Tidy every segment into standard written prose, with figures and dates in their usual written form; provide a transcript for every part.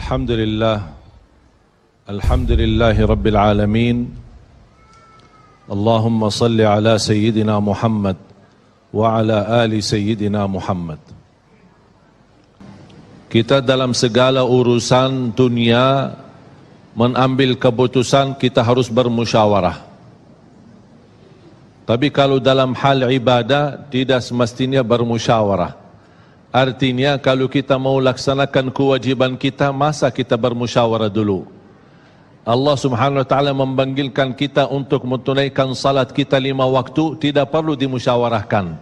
Alhamdulillahi Rabbil Alamin. Allahumma salli ala Sayyidina Muhammad wa ala ali Sayyidina Muhammad. Kita dalam segala urusan dunia mengambil keputusan kita harus bermusyawarah. Tapi kalau dalam hal ibadah tidak semestinya bermusyawarah. Artinya kalau kita mau laksanakan kewajiban kita, masa kita bermusyawarah dulu? Allah Subhanahu wa taala memanggilkan kita untuk menunaikan salat kita 5 waktu, tidak perlu dimusyawarahkan.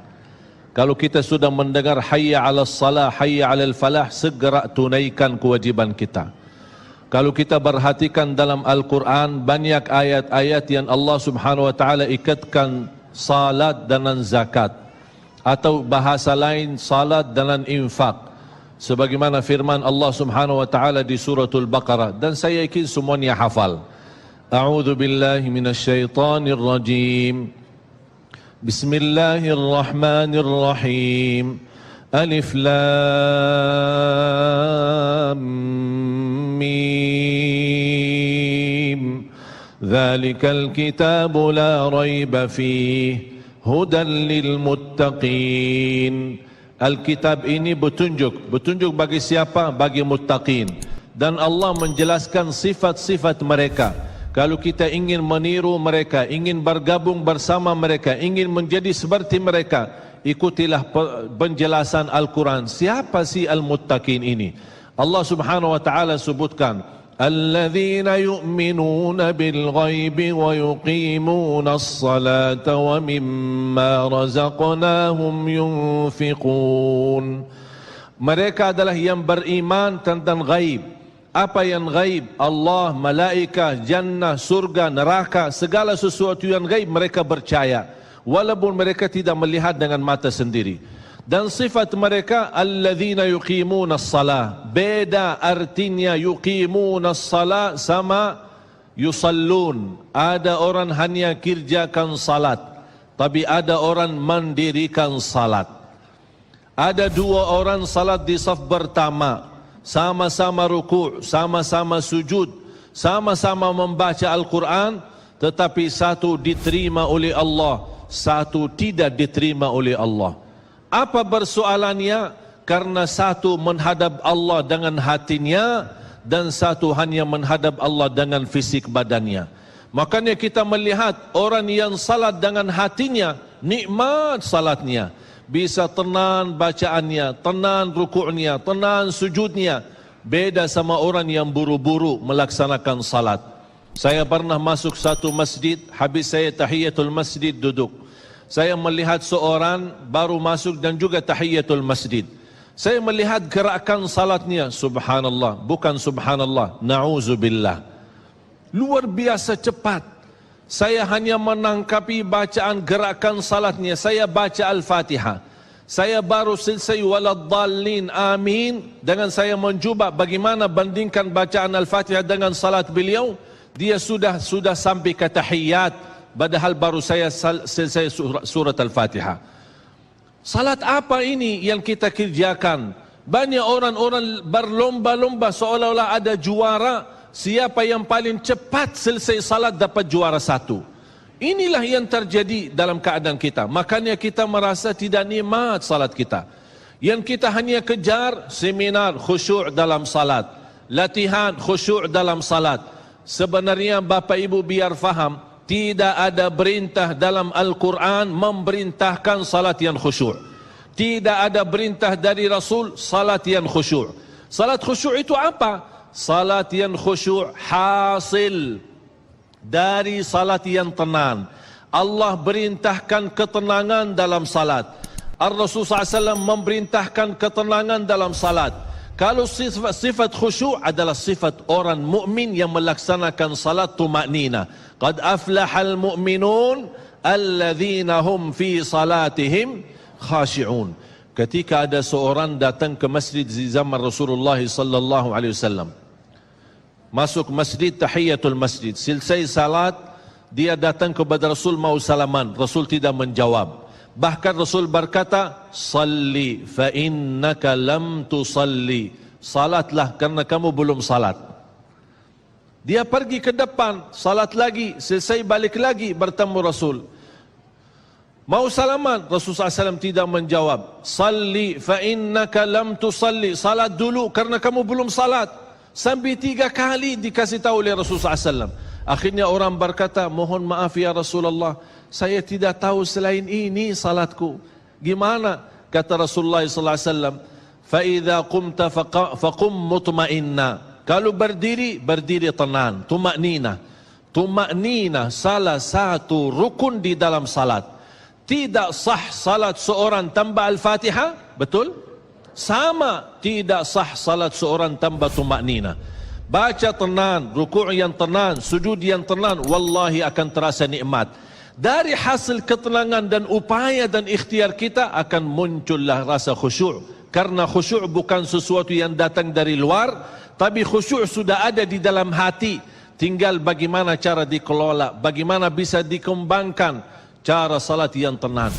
Kalau kita sudah mendengar hayya 'alas salah, hayya 'alal falah, segera tunaikan kewajiban kita. Kalau kita perhatikan dalam Al-Quran, banyak ayat-ayat yang Allah Subhanahu wa taala ikatkan salat dengan zakat, atau bahasa lain salat dengan infak, sebagaimana firman Allah Subhanahu wa taala di suratul Baqarah, dan saya yakin semuanya hafal. A'udzu billahi minasyaitonir rajim. Bismillahirrahmanirrahim. Alif lam mim. Dzalikal kitabu la raiba fihi hudan lil muttaqin. Alkitab ini petunjuk bagi siapa? Bagi muttaqin. Dan Allah menjelaskan sifat-sifat mereka. Kalau kita ingin meniru mereka, ingin bergabung bersama mereka, ingin menjadi seperti mereka, ikutilah penjelasan Al-Quran. Siapa sih al-muttaqin ini? Allah Subhanahu wa taala sebutkan, الذين يؤمنون بالغيب ويقيمون الصلاة ومما رزقناهم ينفقون. Mereka adalah yang beriman tentang gaib. Apa yang gaib? Allah, malaikat, jannah, surga, neraka, segala sesuatu yang gaib mereka percaya, walaupun mereka tidak melihat dengan mata sendiri. Dan sifat mereka alladzina yuqimunas salah. Beda artinya yuqimunas salah sama yusallun. Ada orang hanya kerjakan salat, tapi ada orang mendirikan salat. Ada 2 orang salat di saf pertama, sama-sama ruku', sama-sama sujud, sama-sama membaca Al-Quran, tetapi satu diterima oleh Allah, satu tidak diterima oleh Allah. Apa persoalannya? Karena satu menghadap Allah dengan hatinya, dan satu hanya menghadap Allah dengan fisik badannya. Makanya kita melihat orang yang salat dengan hatinya, nikmat salatnya, bisa tenang bacaannya, tenang rukuknya, tenang sujudnya. Beda sama orang yang buru-buru melaksanakan salat. Saya pernah masuk satu masjid, habis saya tahiyatul masjid duduk. Saya melihat seorang baru masuk dan juga tahiyatul masjid. Saya melihat gerakan salatnya, subhanallah, bukan subhanallah, na'udzubillah. Luar biasa cepat. Saya hanya menangkapi bacaan gerakan salatnya. Saya baca Al-Fatihah. Saya baru selesai waladdallin amin. Dengan saya mencuba bagaimana bandingkan bacaan Al-Fatihah dengan salat beliau, dia sudah sampai ke tahiyat. Padahal baru saya selesai surat Al-Fatihah. Salat apa ini yang kita kerjakan? Banyak orang-orang berlomba-lomba seolah-olah ada juara. Siapa yang paling cepat selesai salat dapat juara 1. Inilah yang terjadi dalam keadaan kita. Makanya kita merasa tidak nikmat salat kita. Yang kita hanya kejar seminar khusyuk dalam salat, latihan khusyuk dalam salat. Sebenarnya Bapak Ibu biar faham, tidak ada perintah dalam Al-Quran memerintahkan salat yang khusyuk. Tidak ada perintah dari Rasul salat yang khusyuk. Salat khusyuk itu apa? Salat yang khusyuk hasil dari salat yang tenang. Allah perintahkan ketenangan dalam salat. Ar-Rasul SAW memerintahkan ketenangan dalam salat. Kalau sifat khusyuk adalah sifat orang mukmin yang melaksanakan salat tumaknina. Qad aflahal mu'minun alladzina hum fi salatihim khashi'un. Ketika ada seorang datang ke masjid di zaman Rasulullah sallallahu alaihi wasallam. Masuk masjid, tahiyatul masjid. Selesai salat, dia datang kepada Rasul mau salaman. Rasul tidak menjawab. Bahkan Rasul berkata, salli fa innaka lam tusalli. salatlah karena kamu belum salat. Dia pergi ke depan, salat lagi, selesai balik lagi bertemu Rasul. Mau salaman, Rasulullah SAW tidak menjawab. Salli fa innaka lam tusalli, salat dulu karena kamu belum salat. Sampai 3 kali dikasih tahu oleh Rasulullah SAW. Akhirnya orang berkata, mohon maaf ya Rasulullah, saya tidak tahu selain ini salatku. Gimana? Kata Rasulullah SAW, fa idza qumta faqum mutma'inna. Kalau berdiri, berdiri tenang, tumaknina. Tumaknina salah satu rukun di dalam salat. Tidak sah salat seorang tanpa Al-Fatihah, betul? Sama tidak sah salat seorang tanpa tumaknina. Baca tenang, rukuk yang tenang, sujud yang tenang, wallahi akan terasa nikmat. Dari hasil ketenangan dan upaya dan ikhtiar kita akan muncullah rasa khusyuk. Karena khusyuk bukan sesuatu yang datang dari luar, tapi khusyuk sudah ada di dalam hati. Tinggal bagaimana cara dikelola, bagaimana bisa dikembangkan cara salat yang tenang.